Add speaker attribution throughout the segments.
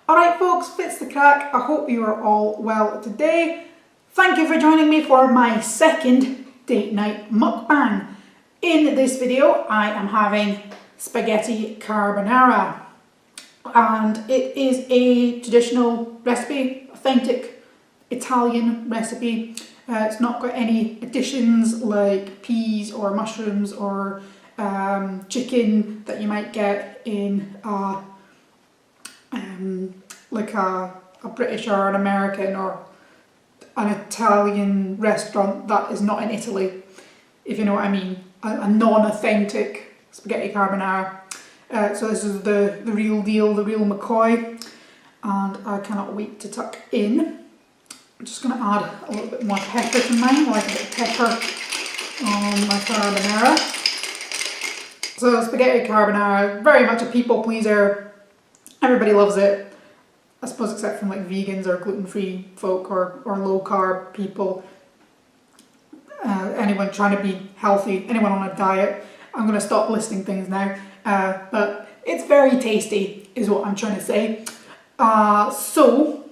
Speaker 1: Alright folks, fits the crack. I hope you are all well today. Thank you for joining me for my second date night mukbang. In this video I am having spaghetti carbonara, and it is a traditional recipe, authentic Italian recipe. It's not got any additions like peas or mushrooms or chicken that you might get in like a British or an American or an Italian restaurant that is not in Italy, if you know what I mean. A non-authentic spaghetti carbonara. So this is the real deal, the real McCoy, and I cannot wait to tuck in. I'm just going to add a little bit more pepper to mine. I like a bit of pepper on my carbonara. So spaghetti carbonara, very much a people pleaser. Everybody loves it. I suppose except from like vegans or gluten-free folk or low carb people. Anyone trying to be healthy, anyone on a diet. I'm going to stop listing things now. But it's very tasty is what I'm trying to say. So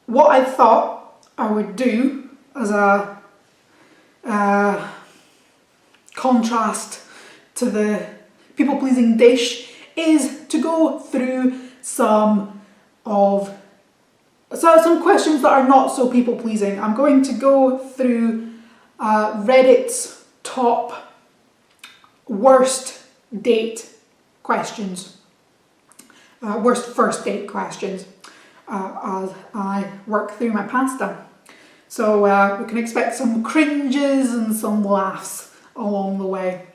Speaker 1: what I thought I would do as a contrast to the people-pleasing dish is to go through some questions that are not so people-pleasing. I'm going to go through Reddit's top worst date questions, worst first date questions, as I work through my pasta. So we can expect some cringes and some laughs along the way.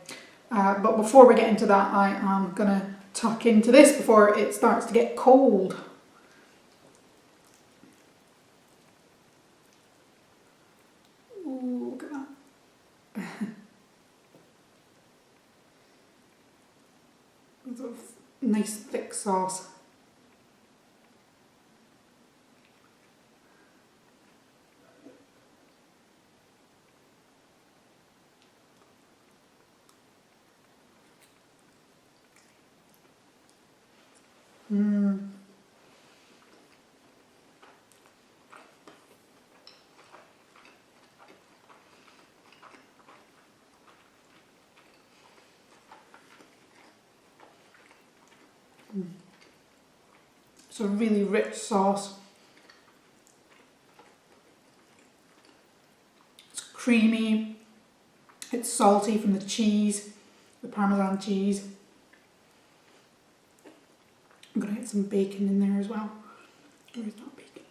Speaker 1: But before we get into that, I am going to tuck into this before it starts to get cold. Ooh, look at that. Nice thick sauce. It's a really rich sauce. It's creamy, it's salty from the cheese, the Parmesan cheese. I'm going to get some bacon in there as well. Or is not bacon?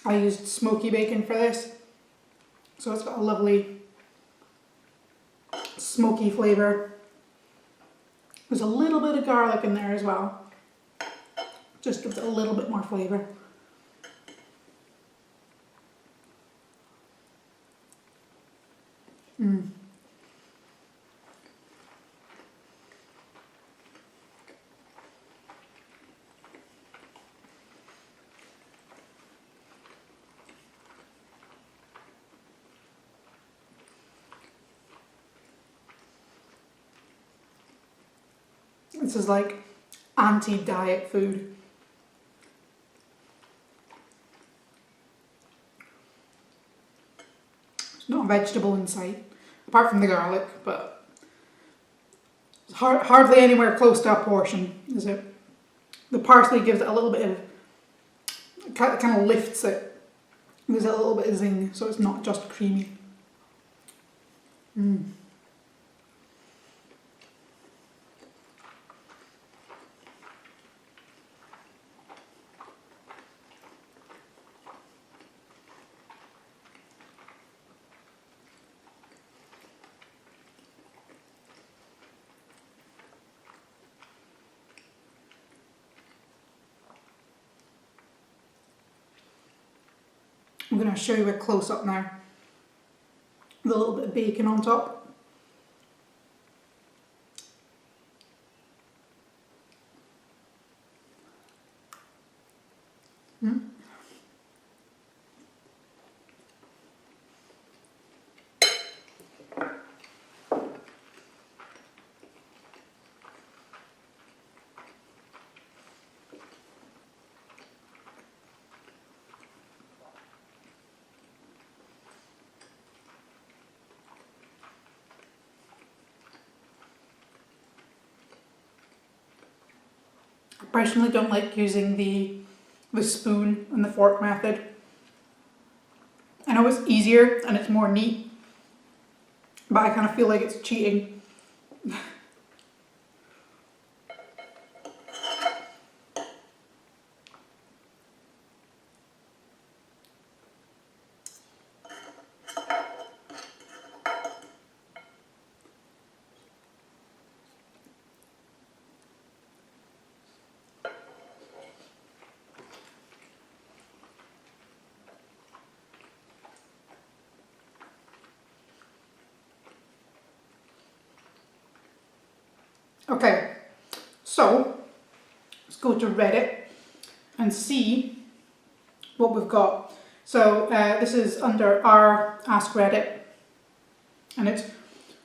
Speaker 1: I used smoky bacon for this, so it's got a lovely smoky flavour. There's a little bit of garlic in there as well, just gives it a little bit more flavour. This is like anti-diet food. There's not a vegetable in sight, apart from the garlic, but it's hardly anywhere close to a portion, is it? The parsley gives it a little bit of, kind of lifts it, gives it a little bit of zing, so it's not just creamy. I'm going to show you a close-up now with a little bit of bacon on top. I personally don't like using the spoon and the fork method. I know it's easier and it's more neat, but I kind of feel like it's cheating. Okay, so let's go to Reddit and see what we've got. So this is under our Ask Reddit, and it's,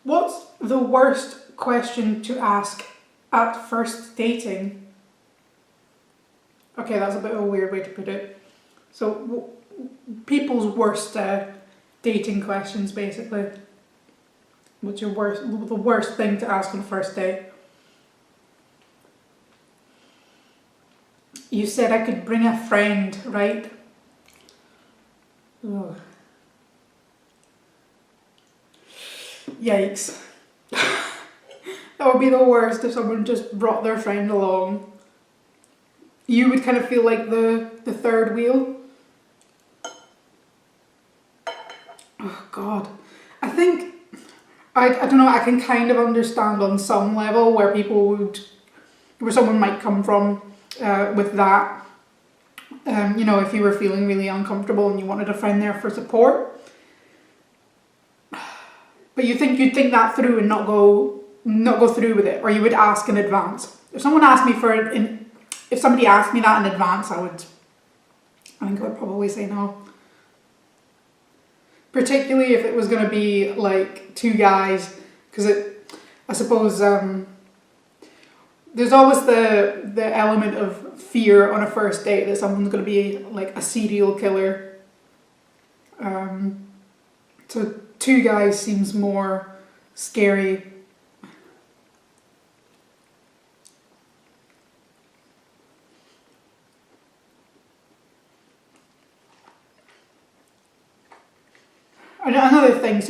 Speaker 1: what's the worst question to ask at first dating? Okay, that's a bit of a weird way to put it. So people's worst dating questions, basically. What's the worst thing to ask on a first date? You said I could bring a friend, right? Ugh. Yikes. That would be the worst if someone just brought their friend along. You would kind of feel like the third wheel. Oh God. I think, I don't know, I can kind of understand on some level where someone might come from with that. You know, if you were feeling really uncomfortable and you wanted a friend there for support. But you'd think that through and not go through with it, or you would ask in advance. If somebody asked me that in advance, I think I would probably say no. Particularly if it was going to be like two guys, because I suppose there's always the element of fear on a first date that someone's going to be like a serial killer. So two guys seems more scary. Another thing,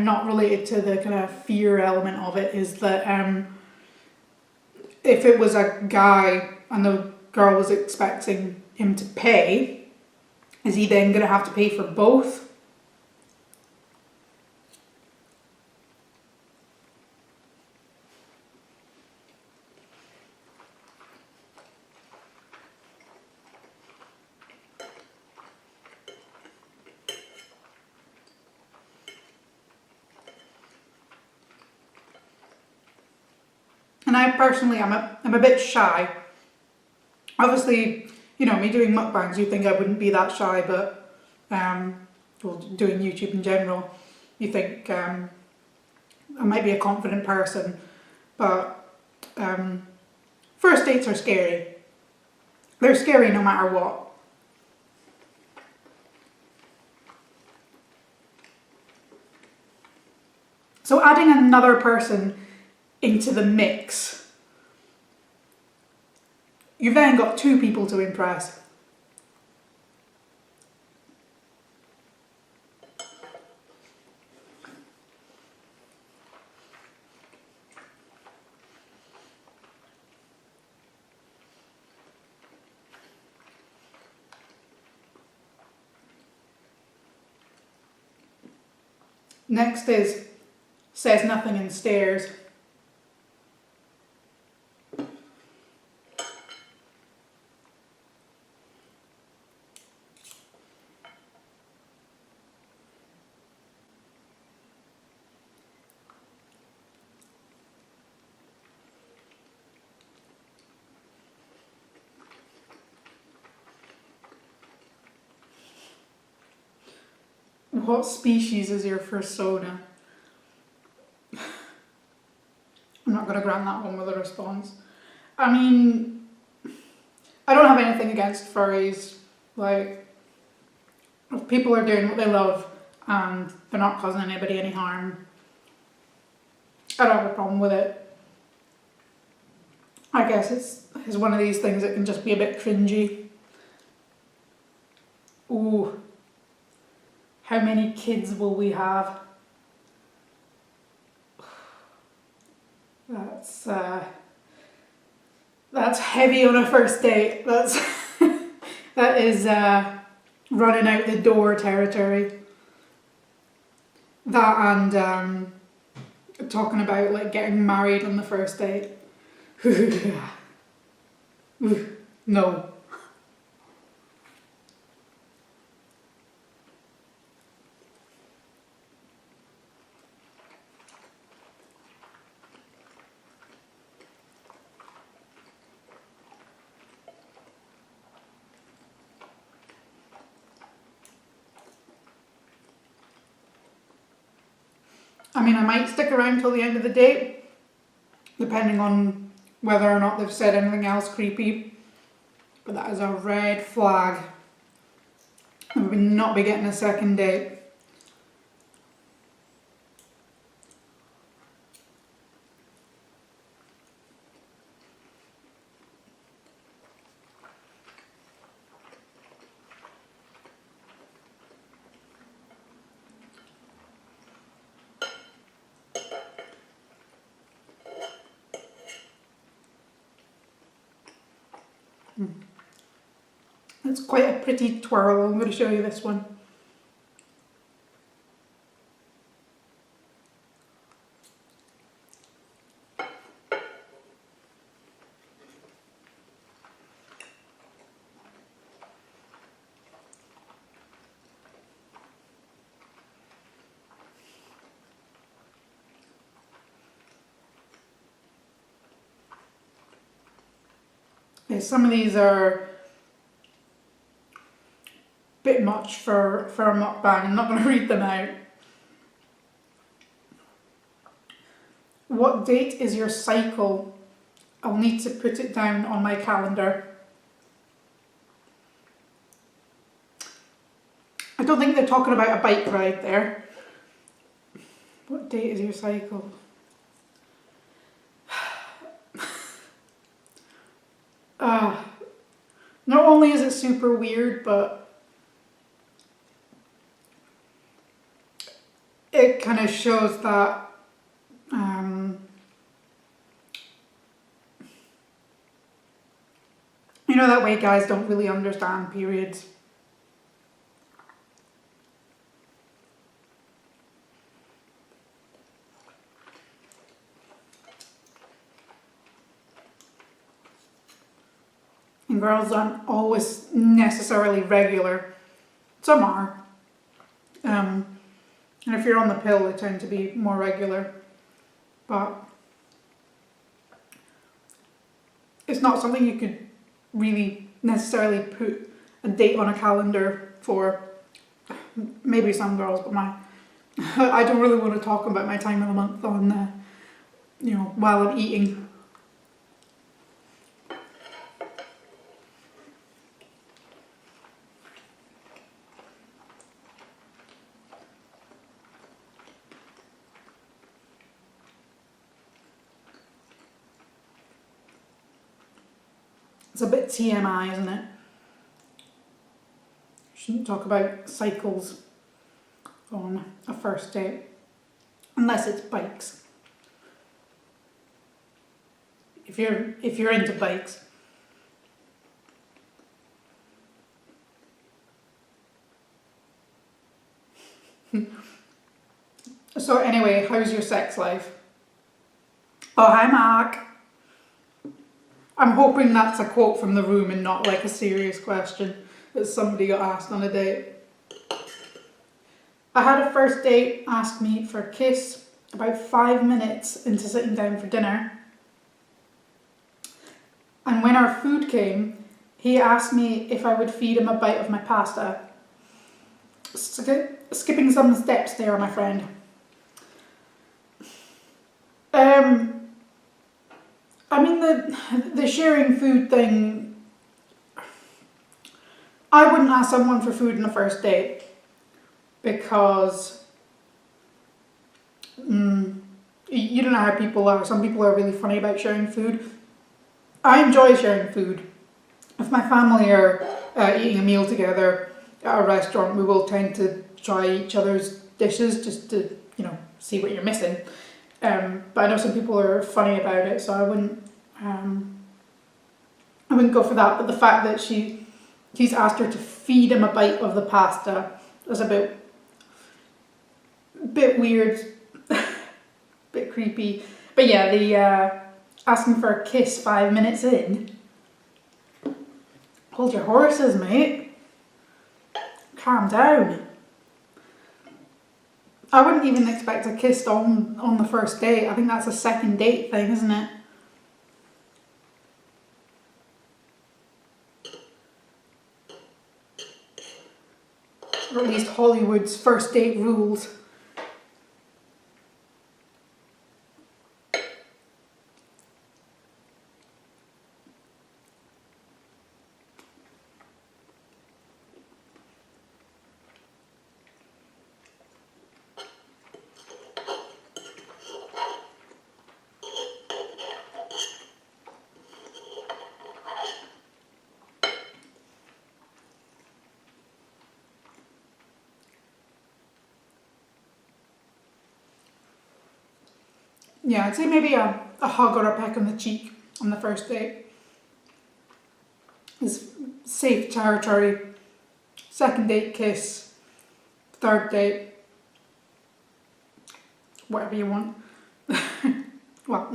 Speaker 1: not related to the kind of fear element of it, is that if it was a guy and the girl was expecting him to pay, is he then going to have to pay for both? And I personally, I'm a bit shy. Obviously, you know, me doing mukbangs, you'd think I wouldn't be that shy, but well, doing YouTube in general, you think I might be a confident person, but first dates are scary. They're scary no matter what. So adding another person into the mix, you've then got two people to impress. Next is says nothing and stares. What species is your fursona? I'm not going to grant that one with a response. I mean, I don't have anything against furries. Like, if people are doing what they love and they're not causing anybody any harm, I don't have a problem with it. I guess it's one of these things that can just be a bit cringy. Ooh. How many kids will we have? That's heavy on a first date. That is running out the door territory. That and talking about like getting married on the first date. No. I mean, I might stick around till the end of the date, depending on whether or not they've said anything else creepy. But that is a red flag. We would not be getting a second date. It's quite a pretty twirl. I'm going to show you this one. Okay, some of these are a bit much for a mukbang. I'm not going to read them out. What date is your cycle? I'll need to put it down on my calendar. I don't think they're talking about a bike ride there. What date is your cycle? Not only is it super weird, but it kind of shows that you know that way guys don't really understand periods. And girls aren't always necessarily regular. Some are. And if you're on the pill, they tend to be more regular. But it's not something you could really necessarily put a date on a calendar for. Maybe some girls, but I don't really want to talk about my time of the month on, while I'm eating. It's a bit TMI, isn't it? Shouldn't talk about cycles on a first date, unless it's bikes. If you're into bikes. So anyway, how's your sex life? Oh, hi Mark. I'm hoping that's a quote from The Room and not like a serious question that somebody got asked on a date. I had a first date ask me for a kiss about 5 minutes into sitting down for dinner. And when our food came, he asked me if I would feed him a bite of my pasta. skipping some steps there, my friend. I mean, the sharing food thing, I wouldn't ask someone for food on the first date because you don't know how people are. Some people are really funny about sharing food. I enjoy sharing food. If my family are eating a meal together at a restaurant, we will tend to try each other's dishes just to, see what you're missing. But I know some people are funny about it, so I wouldn't go for that. But the fact that he's asked her to feed him a bite of the pasta was a bit weird, bit creepy. But yeah, the asking for a kiss 5 minutes in. Hold your horses, mate. Calm down. I wouldn't even expect a kiss on the first date. I think that's a second date thing, isn't it? Or at least Hollywood's first date rules. Yeah, I'd say maybe a hug or a peck on the cheek on the first date is safe territory. Second date, kiss. Third date, whatever you want. Well,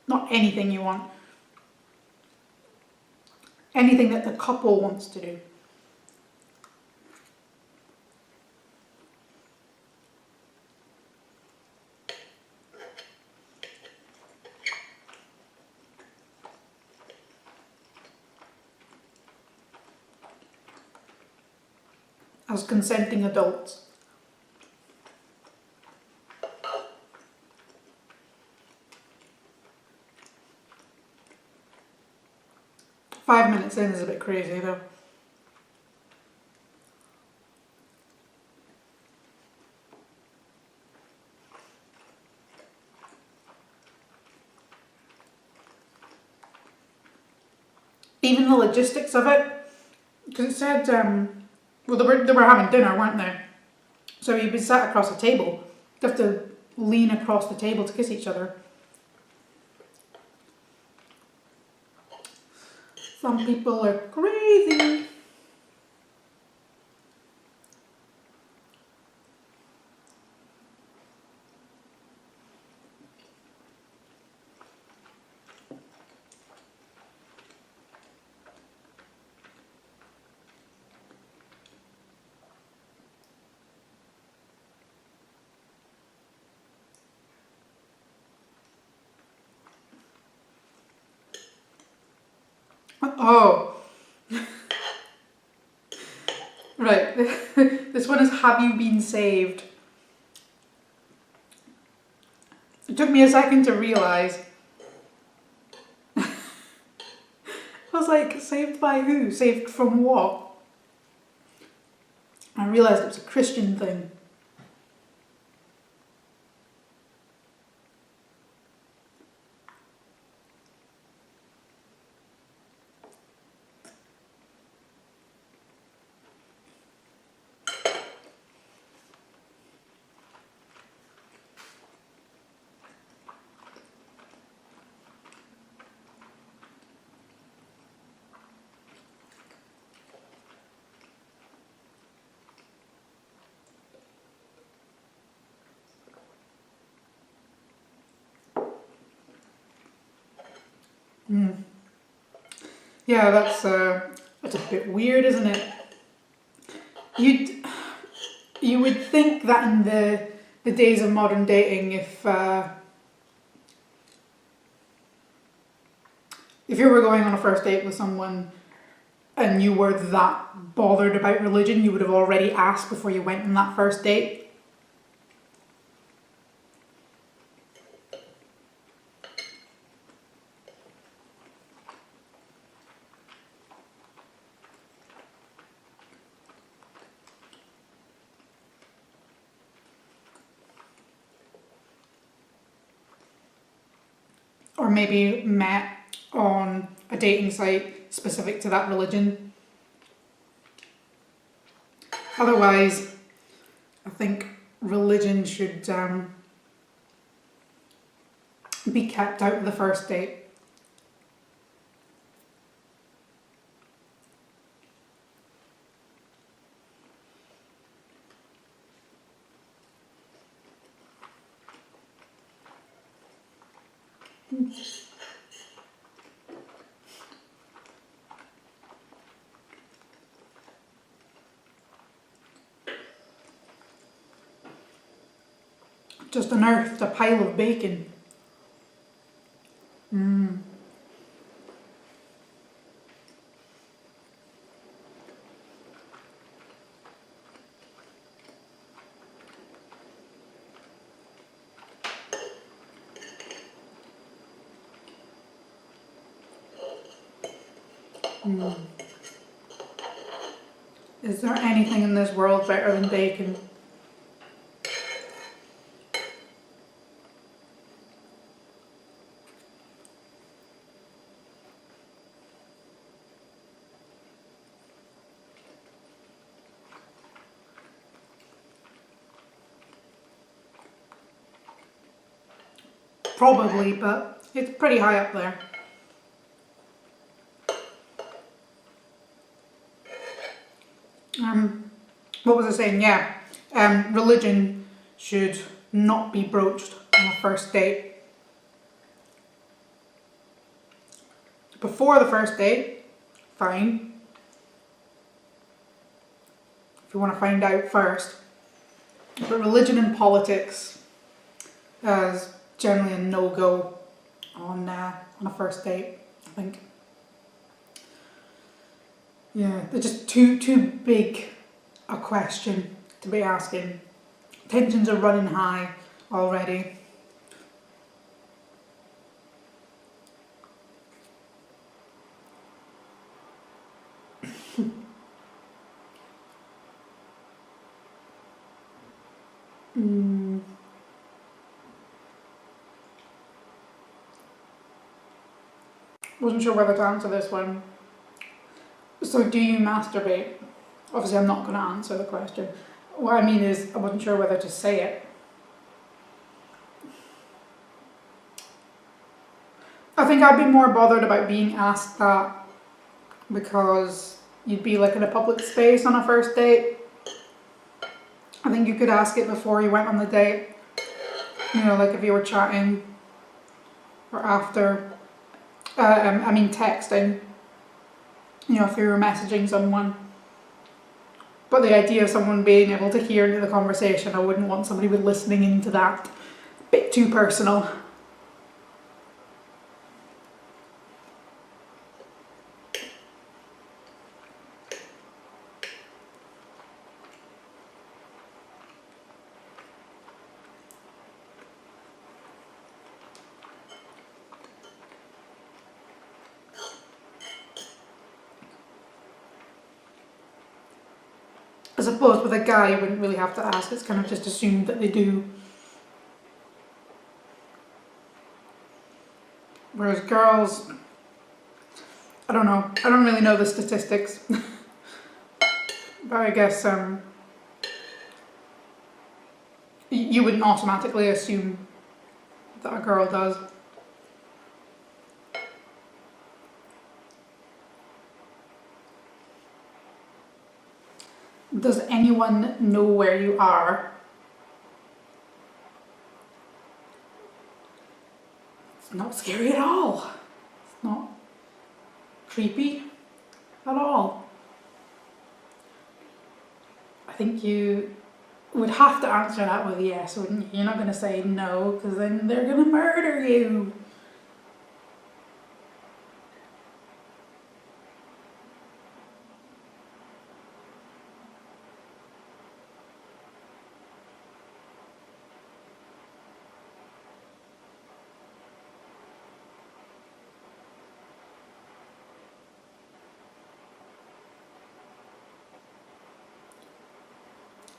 Speaker 1: not anything you want. Anything that the couple wants to do. As consenting adults. Five minutes in is a bit crazy though. Even the logistics of it, because it said, well, they were having dinner, weren't they? So you'd be sat across a table. You have to lean across the table to kiss each other. Some people are crazy. Oh. Right. This one is Have You Been Saved? It took me a second to realise. I was like, saved by who? Saved from what? I realised it was a Christian thing. Yeah, that's a bit weird, isn't it? You would think that in the days of modern dating, if you were going on a first date with someone and you were that bothered about religion, you would have already asked before you went on that first date. Or maybe met on a dating site specific to that religion. Otherwise, I think religion should be kept out of the first date. Just unearthed a pile of bacon. Is there anything in this world better than bacon? Probably, but it's pretty high up there. What was I saying? Yeah, religion should not be broached on a first date. Before the first date, fine. If you want to find out first. But religion and politics is generally a no-go on a first date, I think. Yeah, they're just too big a question to be asking. Tensions are running high already. Wasn't sure whether to answer this one. So do you masturbate? Obviously I'm not going to answer the question. What I mean is I wasn't sure whether to say it. I think I'd be more bothered about being asked that because you'd be like in a public space on a first date. I think you could ask it before you went on the date. You know, like if you were chatting or after. I mean texting. You know, if you were messaging someone. But the idea of someone being able to hear into the conversation, I wouldn't want somebody listening into that. A bit too personal. I suppose with a guy you wouldn't really have to ask, it's kind of just assumed that they do. Whereas girls, I don't know, I don't really know the statistics. But I guess you wouldn't automatically assume that a girl does. Does anyone know where you are? It's not scary at all. It's not creepy at all. I think you would have to answer that with yes, wouldn't you? You're not going to say no, because then they're going to murder you.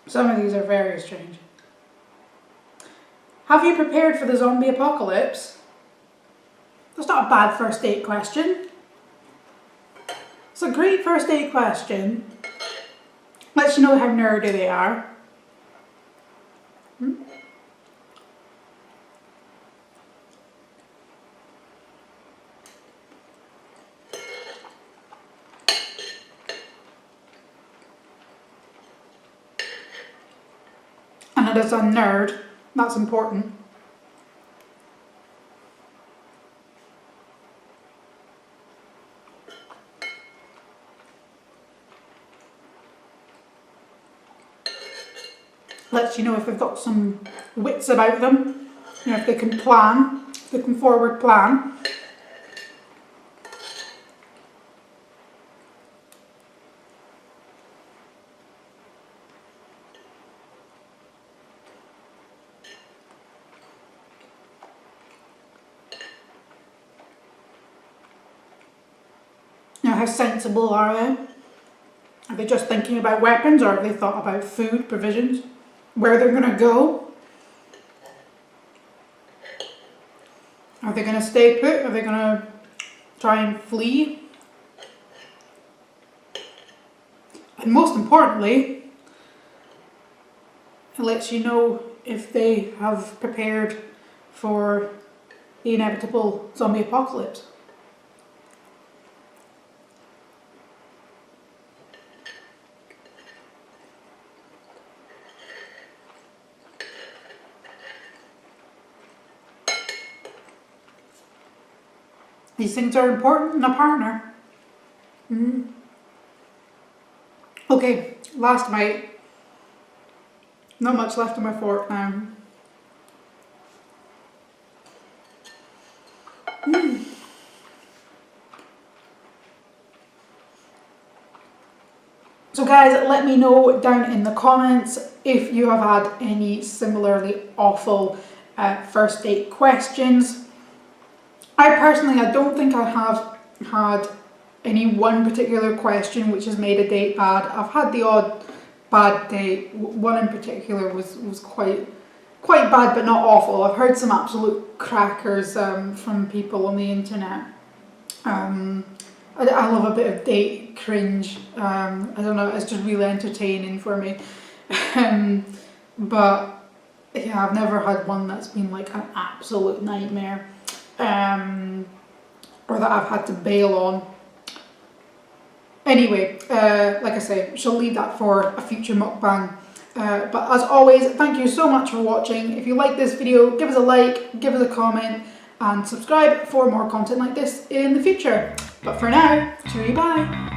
Speaker 1: Some of these are very strange. Have you prepared for the zombie apocalypse? That's not a bad first date question. It's a great first date question. Lets you know how nerdy they are. And it is a nerd. That's important. Lets you know if they've got some wits about them, you know, if they can plan, if they can forward plan. You know, how sensible are they? Are they just thinking about weapons, or have they thought about food, provisions? Where they're going to go? Are they going to stay put? Are they going to try and flee? And most importantly, it lets you know if they have prepared for the inevitable zombie apocalypse. These things are important in a partner. Okay, last bite. Not much left on my fork now. So guys, let me know down in the comments if you have had any similarly awful first date questions. I don't think I have had any one particular question which has made a date bad. I've had the odd bad date. One in particular was quite bad but not awful. I've heard some absolute crackers from people on the internet. I love a bit of date cringe. I don't know, it's just really entertaining for me. But yeah, I've never had one that's been like an absolute nightmare. Or that I've had to bail on. Anyway, like I say, shall leave that for a future mukbang. But as always, thank you so much for watching. If you like this video, give us a like, give us a comment, and subscribe for more content like this in the future. But for now, cheerio, bye.